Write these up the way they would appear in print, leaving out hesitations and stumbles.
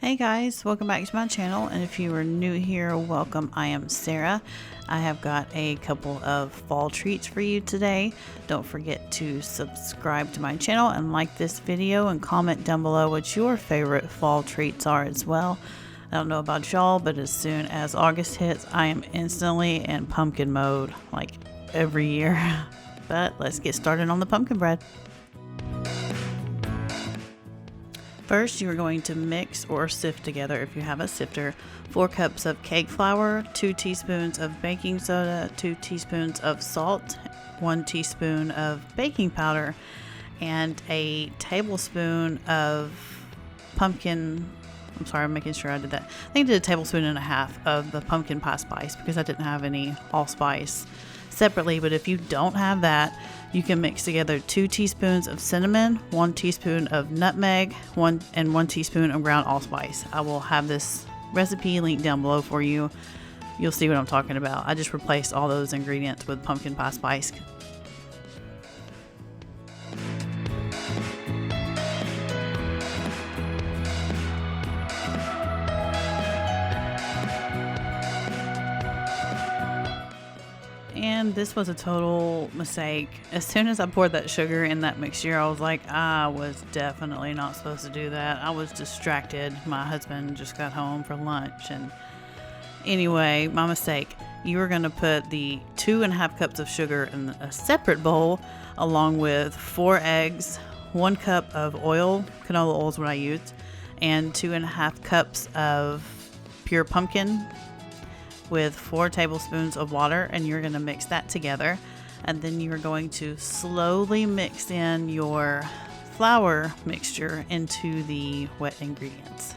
Hey guys, welcome back to my channel, and if you are new here, welcome. I am Sarah. I have got a couple of fall treats for you today. Don't forget to subscribe to my channel and like this video and comment down below what your favorite fall treats are as well. I don't know about y'all, but as soon as August hits, I am instantly in pumpkin mode, like every year. But let's get started on the pumpkin bread. First, you are going to mix or sift together, if you have a sifter, 4 cups of cake flour, 2 teaspoons of baking soda, 2 teaspoons of salt, 1 teaspoon of baking powder, and a tablespoon of pumpkin. I'm sorry, I'm making sure I did that. I think I did a tablespoon and a half of the pumpkin pie spice because I didn't have any allspice separately. But if you don't have that, you can mix together 2 teaspoons of cinnamon, 1 teaspoon of nutmeg, 1 teaspoon of ground allspice. I will have this recipe linked down below for you. You'll see what I'm talking about. I just replaced all those ingredients with pumpkin pie spice. And this was a total mistake. As soon as I poured that sugar in that mixture, I was like, I was definitely not supposed to do that. I was distracted. My husband just got home for lunch, and anyway, my mistake. You are going to put the 2.5 cups of sugar in a separate bowl, along with 4 eggs, 1 cup of oil, canola oil is what I used, and 2.5 cups of pure pumpkin, with 4 tablespoons of water, and you're going to mix that together. And then you're going to slowly mix in your flour mixture into the wet ingredients.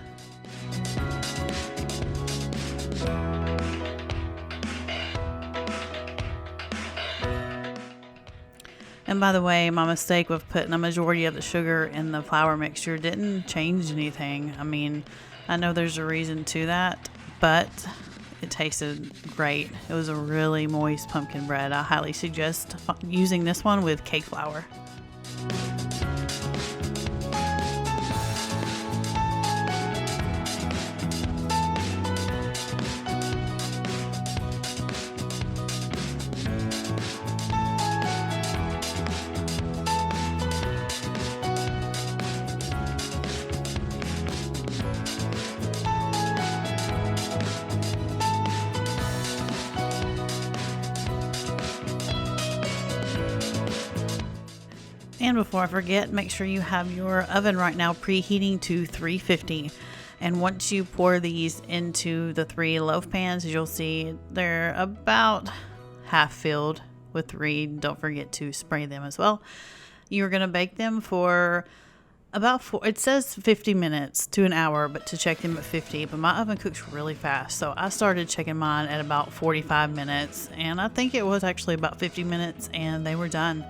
And by the way, my mistake with putting a majority of the sugar in the flour mixture didn't change anything. I mean, I know there's a reason to that, but it tasted great. It was a really moist pumpkin bread. I highly suggest using this one with cake flour. And before I forget, make sure you have your oven right now preheating to 350. And once you pour these into the 3 loaf pans, you'll see they're about half filled with 3. Don't forget to spray them as well. You're going to bake them for about it says 50 minutes to an hour, but to check them at 50. But my oven cooks really fast, so I started checking mine at about 45 minutes. And I think it was actually about 50 minutes, and they were done.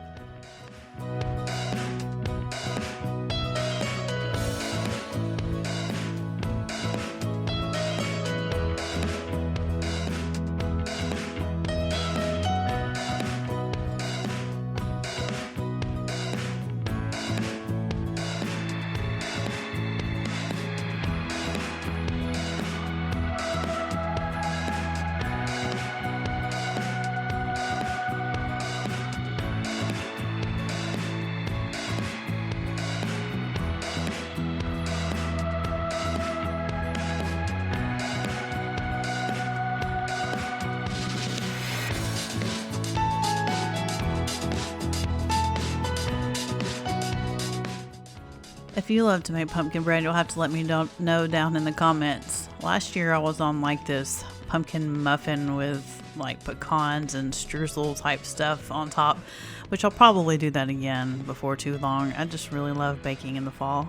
If you love to make pumpkin bread, you'll have to let me know down in the comments. Last year I was on like this pumpkin muffin with like pecans and streusel type stuff on top, which I'll probably do that again before too long. I just really love baking in the fall.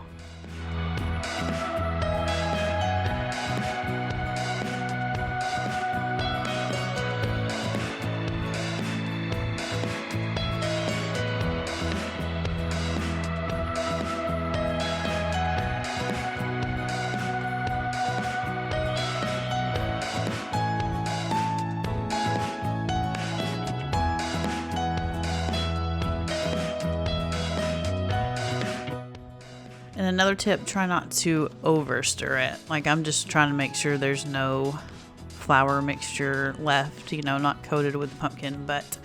And And another tip, try not to over stir it. Like, I'm just trying to make sure there's no flour mixture left, not coated with the pumpkin. But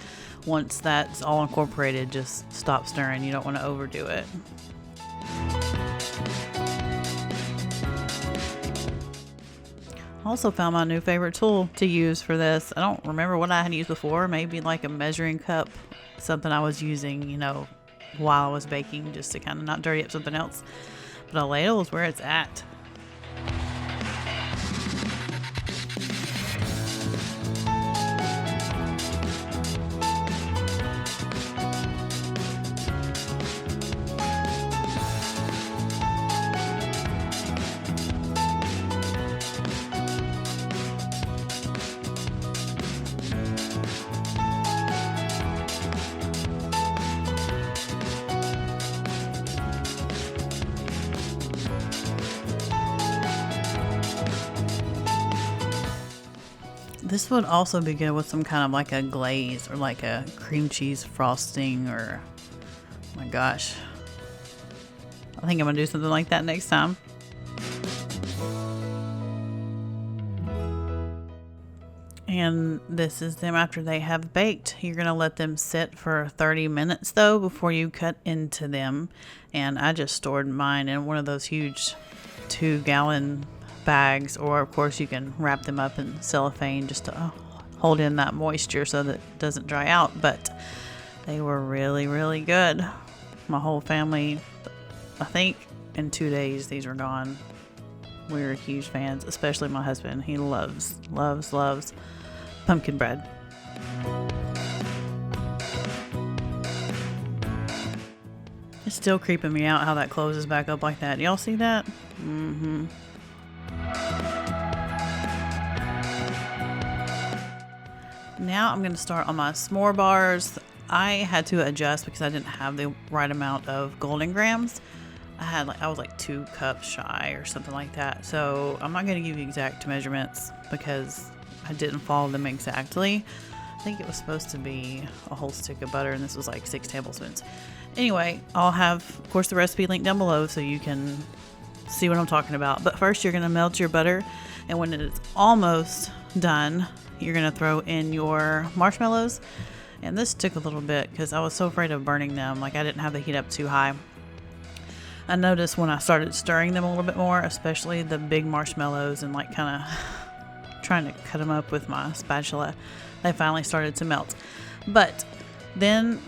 once that's all incorporated, just stop stirring. You don't want to overdo it. Also found my new favorite tool to use for this. I don't remember what I had used before. Maybe like a measuring cup, something I was using, while I was baking, just to kind of not dirty up something else. But a ladle is where it's at. This would also be good with some kind of like a glaze or like a cream cheese frosting, or oh my gosh, I think I'm gonna do something like that next time. And this is them after they have baked. You're gonna let them sit for 30 minutes though before you cut into them. And I just stored mine in one of those huge 2-gallon bags, or of course you can wrap them up in cellophane just to hold in that moisture so that it doesn't dry out. But they were really, really good. My whole family, I think in 2 days these were gone. We were huge fans, especially my husband. He loves pumpkin bread. It's still creeping me out how that closes back up like that. Y'all see that? Mm-hmm. Now I'm going to start on my s'more bars. I had to adjust because I didn't have the right amount of golden grams. I was like 2 cups shy or something like that. So I'm not going to give you exact measurements because I didn't follow them exactly. I think it was supposed to be a whole stick of butter, and this was like 6 tablespoons. Anyway, I'll have, of course, the recipe linked down below so you can see what I'm talking about. But first you're going to melt your butter, and when it is almost done, you're going to throw in your marshmallows. And this took a little bit because I was so afraid of burning them. Like, I didn't have the heat up too high. I noticed when I started stirring them a little bit more, especially the big marshmallows, and like kind of trying to cut them up with my spatula, they finally started to melt. But then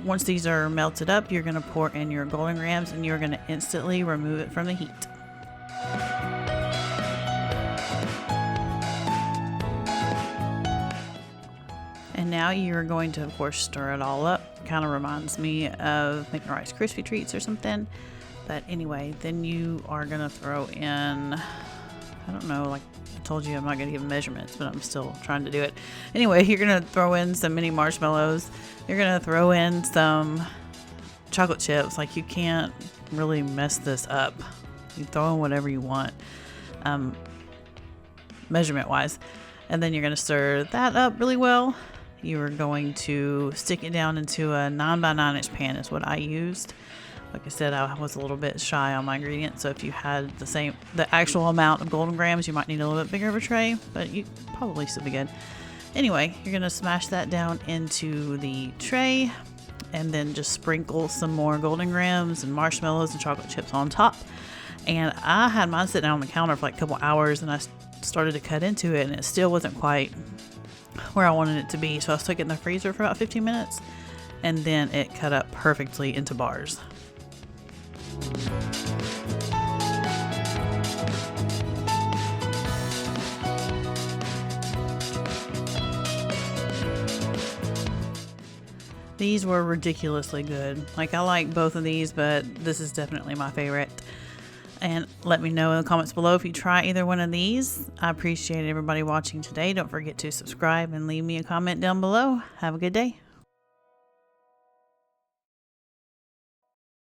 once these are melted up, you're going to pour in your golden grams, and you're going to instantly remove it from the heat. And now you're going to, of course, stir it all up. Kind of reminds me of making Rice Krispie treats or something. But anyway, then you are going to throw in, I don't know, like I told you, I'm not going to give measurements, but I'm still trying to do it. Anyway, you're going to throw in some mini marshmallows. You're going to throw in some chocolate chips. Like, you can't really mess this up. You throw in whatever you want, measurement wise. And then you're going to stir that up really well. You are going to stick it down into a 9x9 inch pan is what I used. Like I said, I was a little bit shy on my ingredients, so if you had the actual amount of golden grams, you might need a little bit bigger of a tray, but you probably still be good. Anyway, you're gonna smash that down into the tray, and then just sprinkle some more golden grams and marshmallows and chocolate chips on top. And I had mine sit down on the counter for like a couple hours, and I started to cut into it, and it still wasn't quite where I wanted it to be, so I stuck it in the freezer for about 15 minutes, and then it cut up perfectly into bars. These were ridiculously good. Like, I like both of these, but this is definitely my favorite. And let me know in the comments below if you try either one of these. I appreciate everybody watching today. Don't forget to subscribe and leave me a comment down below. Have a good day.